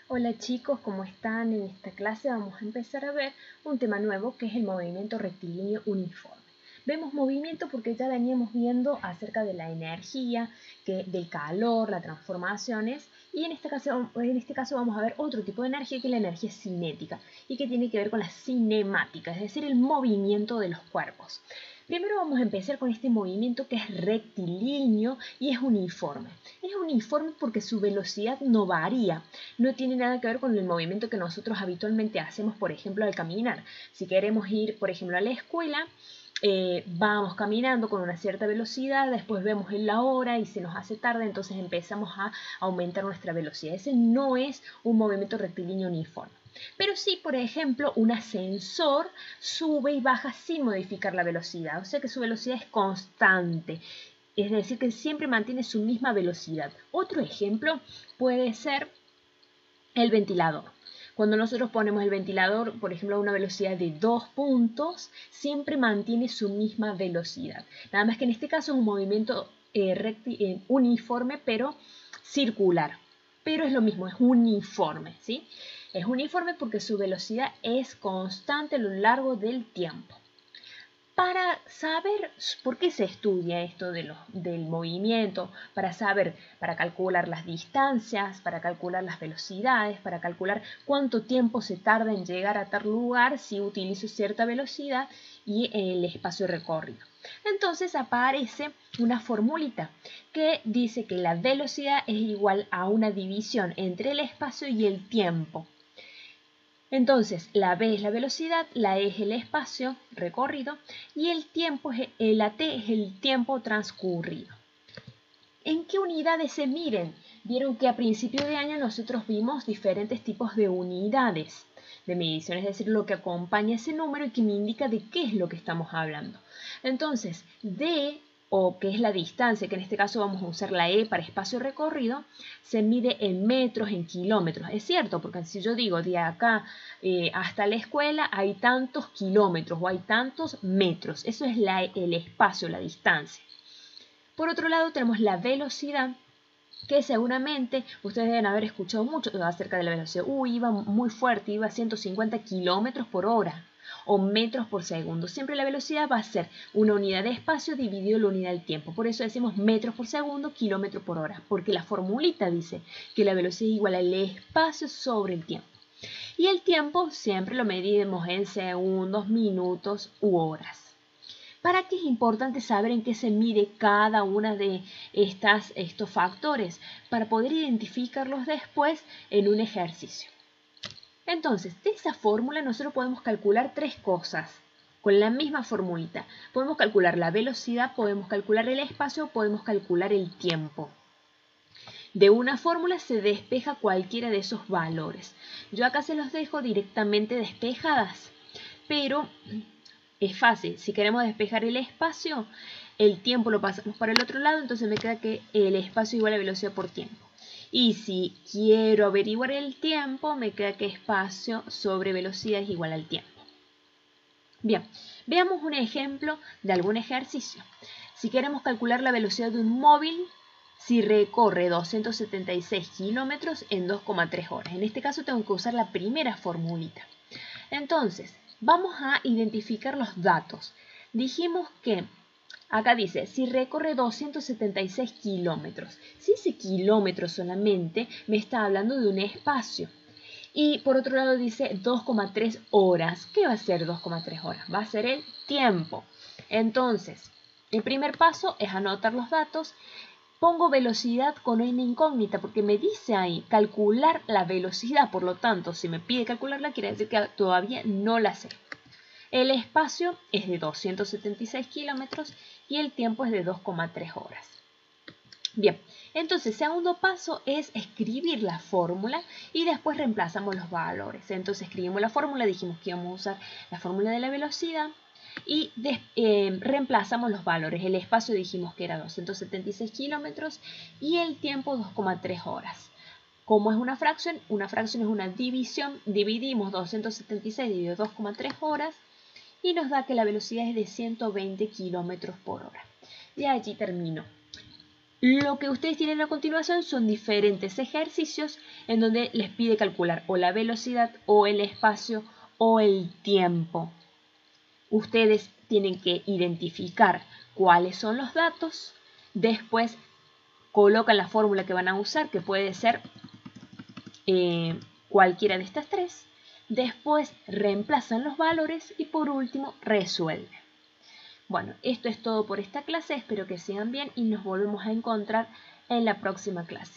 Hola chicos, ¿cómo están? En esta clase vamos a empezar a ver un tema nuevo que es el movimiento rectilíneo uniforme. Vemos movimiento porque ya veníamos viendo acerca de la energía, del calor, las transformaciones y en este caso vamos a ver otro tipo de energía que es la energía cinética y que tiene que ver con la cinemática, es decir, el movimiento de los cuerpos. Primero vamos a empezar con este movimiento que es rectilíneo y es uniforme. Es uniforme porque su velocidad no varía, no tiene nada que ver con el movimiento que nosotros habitualmente hacemos, por ejemplo, al caminar. Si queremos ir, por ejemplo, a la escuela, vamos caminando con una cierta velocidad, después vemos en la hora y se nos hace tarde, entonces empezamos a aumentar nuestra velocidad. Ese no es un movimiento rectilíneo uniforme. Pero sí, por ejemplo, un ascensor sube y baja sin modificar la velocidad, o sea que su velocidad es constante, es decir, que siempre mantiene su misma velocidad. Otro ejemplo puede ser el ventilador. Cuando nosotros ponemos el ventilador, por ejemplo, a una velocidad de 2 puntos, siempre mantiene su misma velocidad. Nada más que en este caso es un movimiento uniforme, pero circular. Pero es lo mismo, es uniforme, ¿sí? Es uniforme porque su velocidad es constante a lo largo del tiempo. Para saber por qué se estudia esto del movimiento, para calcular las distancias, para calcular las velocidades, para calcular cuánto tiempo se tarda en llegar a tal lugar si utilizo cierta velocidad y el espacio recorrido. Entonces aparece una formulita que dice que la velocidad es igual a una división entre el espacio y el tiempo. Entonces, la v es la velocidad, la e es el espacio recorrido y la t es el tiempo transcurrido. ¿En qué unidades se miden? Vieron que a principio de año nosotros vimos diferentes tipos de unidades de medición, es decir, lo que acompaña ese número y que me indica de qué es lo que estamos hablando. Entonces, d, o que es la distancia, que en este caso vamos a usar la E para espacio recorrido, se mide en metros, en kilómetros. Es cierto, porque si yo digo de acá hasta la escuela hay tantos kilómetros o hay tantos metros. Eso es el espacio, la distancia. Por otro lado tenemos la velocidad, que seguramente ustedes deben haber escuchado mucho acerca de la velocidad. Iba muy fuerte, iba a 150 kilómetros por hora o metros por segundo. Siempre la velocidad va a ser una unidad de espacio dividido la unidad del tiempo. Por eso decimos metros por segundo, kilómetro por hora, porque la formulita dice que la velocidad es igual al espacio sobre el tiempo. Y el tiempo siempre lo medimos en segundos, minutos u horas. ¿Para qué es importante saber en qué se mide cada una de estos factores? Para poder identificarlos después en un ejercicio. Entonces, de esa fórmula nosotros podemos calcular tres cosas con la misma formulita. Podemos calcular la velocidad, podemos calcular el espacio, podemos calcular el tiempo. De una fórmula se despeja cualquiera de esos valores. Yo acá se los dejo directamente despejadas, pero es fácil. Si queremos despejar el espacio, el tiempo lo pasamos para el otro lado, entonces me queda que el espacio igual a velocidad por tiempo. Y si quiero averiguar el tiempo, me queda que espacio sobre velocidad es igual al tiempo. Bien, veamos un ejemplo de algún ejercicio. Si queremos calcular la velocidad de un móvil, si recorre 276 kilómetros en 2,3 horas. En este caso tengo que usar la primera formulita. Entonces, vamos a identificar los datos. Dijimos que acá dice, si recorre 276 kilómetros. Si ese kilómetro solamente me está hablando de un espacio. Y por otro lado dice 2,3 horas. ¿Qué va a ser 2,3 horas? Va a ser el tiempo. Entonces, el primer paso es anotar los datos. Pongo velocidad con una incógnita porque me dice ahí calcular la velocidad. Por lo tanto, si me pide calcularla, quiere decir que todavía no la sé. El espacio es de 276 kilómetros y el tiempo es de 2,3 horas. Bien, entonces el segundo paso es escribir la fórmula y después reemplazamos los valores. Entonces escribimos la fórmula, dijimos que íbamos a usar la fórmula de la velocidad y reemplazamos los valores. El espacio dijimos que era 276 kilómetros y el tiempo 2,3 horas. Como es una fracción es una división, dividimos 276 dividido 2,3 horas y nos da que la velocidad es de 120 kilómetros por hora. Y allí termino. Lo que ustedes tienen a continuación son diferentes ejercicios en donde les pide calcular o la velocidad o el espacio o el tiempo. Ustedes tienen que identificar cuáles son los datos, después colocan la fórmula que van a usar, que puede ser cualquiera de estas tres, después reemplazan los valores y por último resuelven. Bueno, esto es todo por esta clase, espero que sigan bien y nos volvemos a encontrar en la próxima clase.